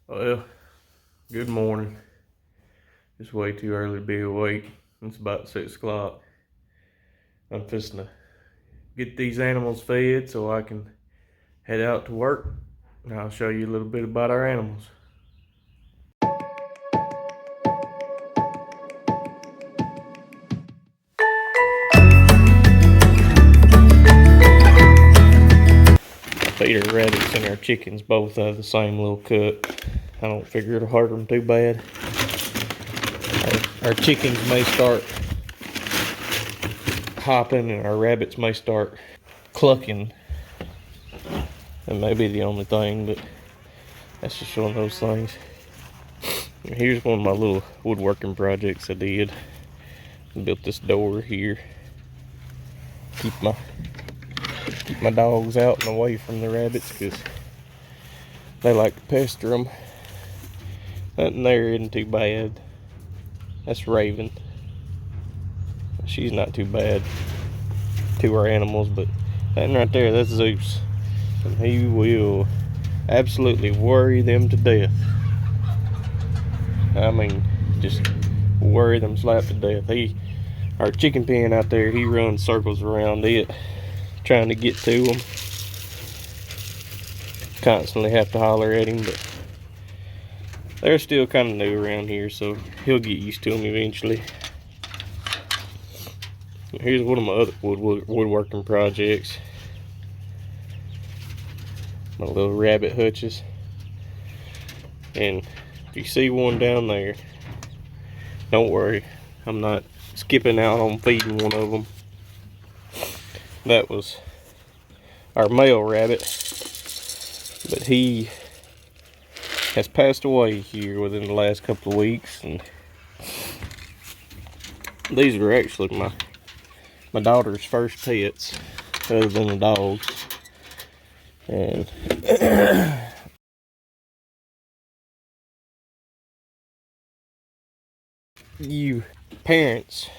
Well, good morning. It's way too early to be awake. It's about 6 o'clock. I'm fixing to get these animals fed so I can head out to work. And I'll show you a little bit about our animals. I feed our rabbits and our chickens both out of the same little cup. I don't figure it'll hurt them too bad. Our chickens may start hopping and our rabbits may start clucking. That may be the only thing, but that's just one of those things. Here's one of my little woodworking projects I did. I built this door here. Keep my dogs out and away from the rabbits because they like to pester them. Nothing there isn't too bad. That's Raven. She's not too bad to our animals, but that right there, that's Zeus. And he will absolutely worry them to death. I mean, just worry them slap to death. Our chicken pen out there, he runs circles around it, trying to get to them. Constantly have to holler at him, but they're still kind of new around here, so he'll get used to them eventually. Here's one of my other woodworking projects. My little rabbit hutches. And if you see one down there, don't worry, I'm not skipping out on feeding one of them. That was our male rabbit, but he has passed away here within the last couple of weeks. And these are actually my daughter's first pets, other than the dogs. And you parents,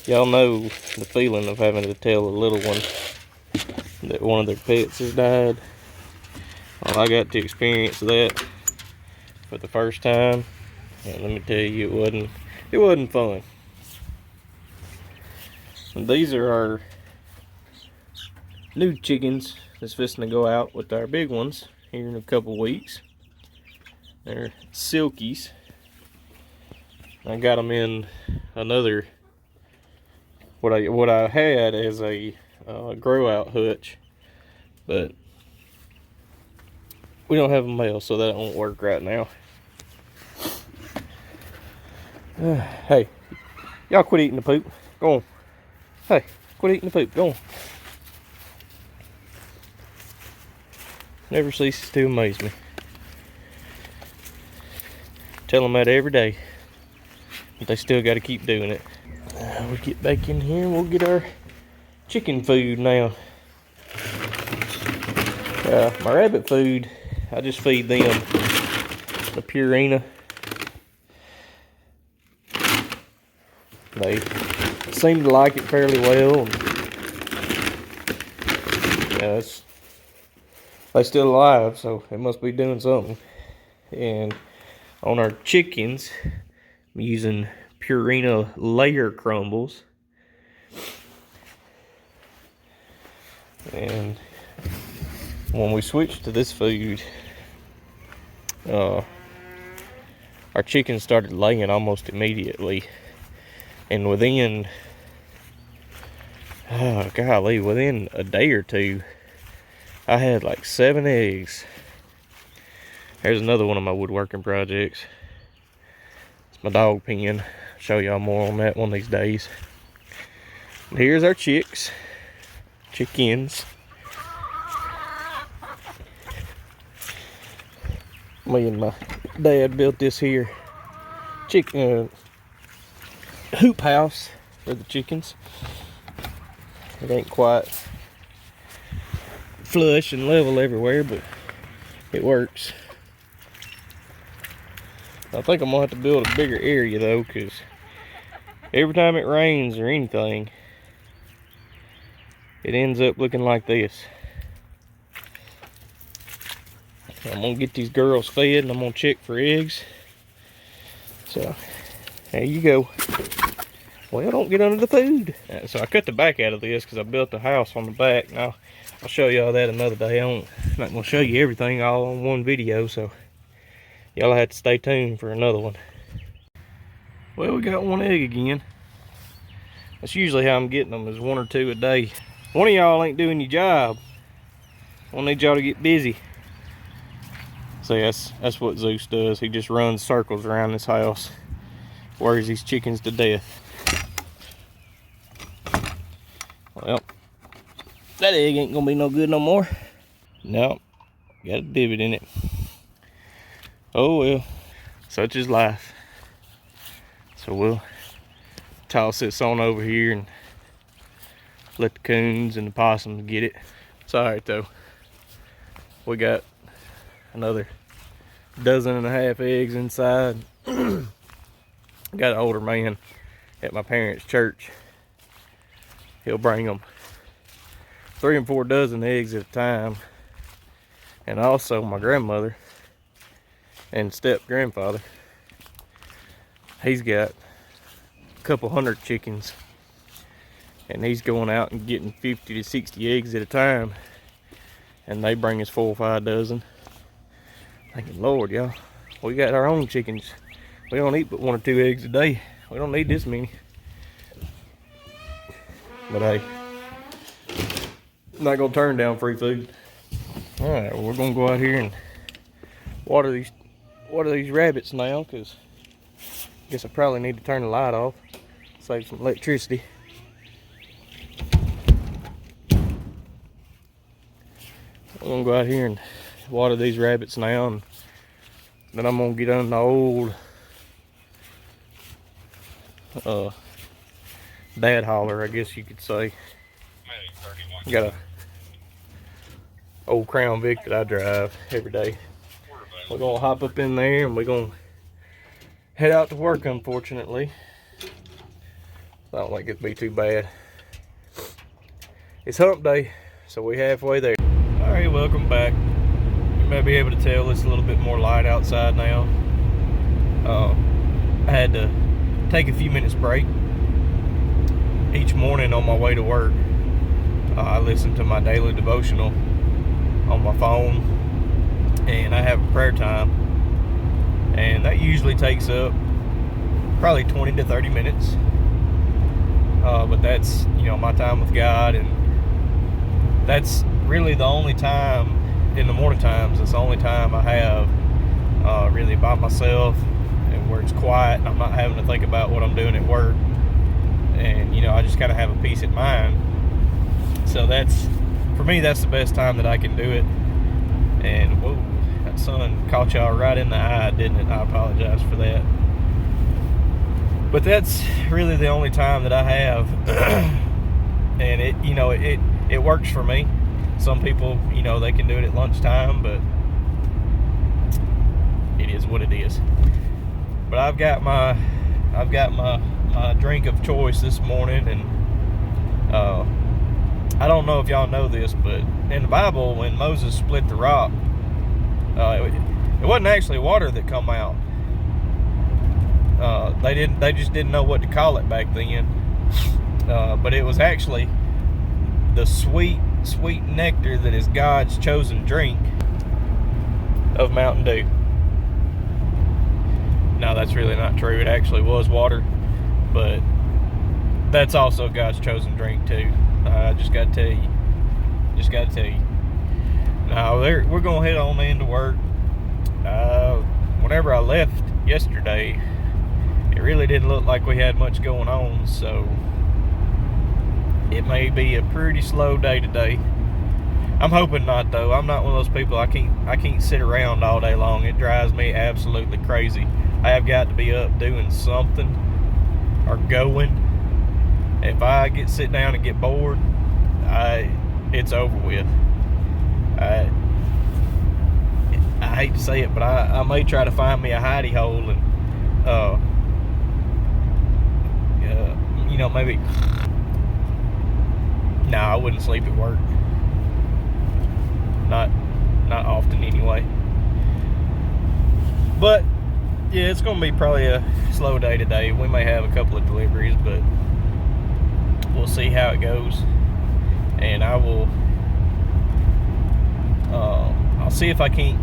y'all know the feeling of having to tell a little one that one of their pets has died. Well, I got to experience that for the first time, and let me tell you, it wasn't fun. And these are our new chickens that's fixing to go out with our big ones here in a couple weeks. They're silkies. I got them in another, what I had as a grow out hutch, but we don't have a male, so that won't work right now. Hey, y'all quit eating the poop. Go on. Hey, quit eating the poop. Go on. Never ceases to amaze me. Tell them that every day, but they still got to keep doing it. We'll get back in here and we'll get our chicken food now. My rabbit food, I just feed them the Purina. They seem to like it fairly well. They're still alive, so it must be doing something. And on our chickens, I'm using Purina layer crumbles. And when we switched to this food, our chickens started laying almost immediately. And within a day or two, I had like 7 eggs. There's another one of my woodworking projects. It's my dog pen. I'll show y'all more on that one of these days. And here's our chickens. Me and my dad built this here hoop house for the chickens. It ain't quite flush and level everywhere, but it works. I think I'm gonna have to build a bigger area though, because every time it rains or anything, it ends up looking like this. I'm gonna get these girls fed and I'm gonna check for eggs. So there you go. Well, don't get under the food. So I cut the back out of this because I built the house on the back. Now I'll show y'all that another day. I'm not gonna show you everything all on one video, so y'all have to stay tuned for another one. Well, we got one egg again. That's usually how I'm getting them, is 1 or 2 a day. One of y'all ain't doing your job. I need y'all to get busy. See, that's what Zeus does. He just runs circles around this house, wears these chickens to death. Well, that egg ain't gonna be no good no more. No, got a divot in it. Oh well, such is life. So we'll toss this on over here and let the coons and the possums get it. It's all right though. We got another 12.5 eggs inside. Got an older man at my parents' church. He'll bring them 3 and 4 dozen eggs at a time. And also my grandmother and step grandfather, he's got a couple hundred chickens, and he's going out and getting 50 to 60 eggs at a time, and they bring us 4 or 5 dozen. Thinking, Lord, y'all, we got our own chickens. We don't eat but 1 or 2 eggs a day. We don't need this many. But hey, I'm not gonna turn down free food. All right, well, we're gonna go out here and water these rabbits now, because I guess I probably need to turn the light off, save some electricity. We're gonna go out here and water these rabbits now, and then I'm gonna get on the old dad hauler, I guess you could say. Got a old Crown Vic that I drive every day. We're gonna hop up in there and we're gonna head out to work, unfortunately. I don't think it'd be too bad. It's hump day, so we're halfway there. All right, welcome back. You may be able to tell it's a little bit more light outside now. I had to take a few minutes break. Each morning on my way to work, I listen to my daily devotional on my phone, and I have a prayer time, and that usually takes up probably 20 to 30 minutes. But that's, you know, my time with God, and that's really the only time in the morning times. It's the only time I have really by myself, and where it's quiet and I'm not having to think about what I'm doing at work, and you know, I just kind of have a peace of mind. So that's, for me, that's the best time that I can do it. And whoa, that sun caught y'all right in the eye, didn't it? I apologize for that. But that's really the only time that I have. And it, you know, it works for me. Some people, you know, they can do it at lunchtime, but it is what it is. But I've got my drink of choice this morning, and I don't know if y'all know this, but in the Bible, when Moses split the rock, it wasn't actually water that come out. They just didn't know what to call it back then. But it was actually the sweet nectar that is God's chosen drink of Mountain Dew. No, that's really not true. It actually was water, but that's also God's chosen drink too. I just gotta tell you. Now we're gonna head on into work. Whenever I left yesterday, it really didn't look like we had much going on, so it may be a pretty slow day today. I'm hoping not, though. I'm not one of those people. I can't sit around all day long. It drives me absolutely crazy. I have got to be up doing something or going. If I sit down and get bored, it's over with. I hate to say it, but I may try to find me a hidey hole and you know, maybe. No, I wouldn't sleep at work. Not often anyway. But yeah, it's gonna be probably a slow day today. We may have a couple of deliveries, but we'll see how it goes. And I will I'll see if I can't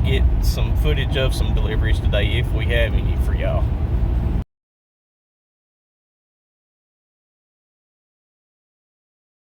get some footage of some deliveries today, if we have any, for y'all.